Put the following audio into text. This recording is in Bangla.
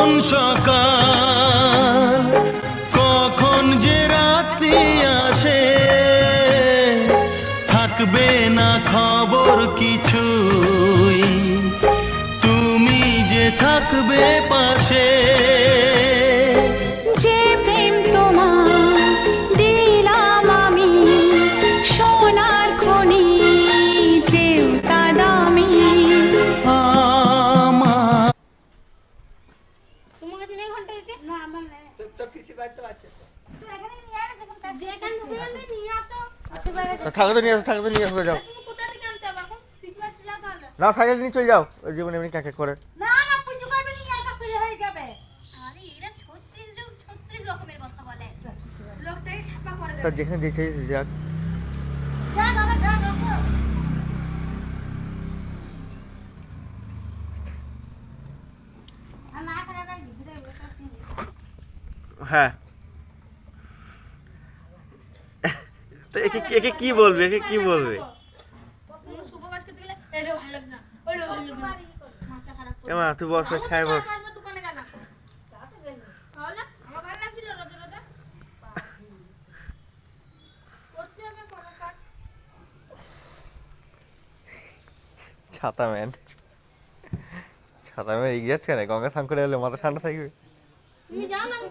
কখন সকাল কখন যে রাত্রি আসে, থাকবে না খবর কিছুই, তুমি যে থাকবে পাশে। যে প্রেম তোমার দিলাম আমি, সোনার খনি যেও তা দামি। আমার তোমার কাছে নেই ঘন্টা দিতে? না আমার নেই। তো পিসি বাড়ি তো আছে। তো এখানে নিয়ে আয় না, যখন তার যেখানে ঢুকলাম দিয়ে নিয়ে আসো। থাকতে নিয়ে আসো, থাকতে নিয়ে আসো, যাও। তুমি কোথা থেকে আনতে হবে এখন? পিছু আসতে যাও তাহলে। না সাইকেল নিয়ে চলে যাও, ওই জীবনে এমনি ক্যাক করে। না না পুজো করবে না, একা করে হয়ে যাবে। আরে এরা 36 রকমের কথা বলে। লোকটাকে ঠাপা করে তার দেবে। যেখানে দিয়েছে যাক। যা বাবা যা দেখো। আর না করে না ঘুরে বসে। হ্যাঁ তো একে কি বলবে, একে কি বলবে? তুমি সুপারভাইজ করতে গেলে এটা ভালো লাগে না, ওইটা ভালো লাগে না। মাথা খারাপ করে। এমা তুই বস, ছায় বস। আমার দোকানে গেল। তাহলে আমার ভালো লাগছিল রোজে রোজে। করতে হবে পড়াশোনা। ছাতা ম্যান, ছাতা ম্যান এগিয়ে যাচ্ছে না, গঙ্গা স্নান করে এলে মাথা ঠান্ডা থাকবে। তুমি যাও না, আমি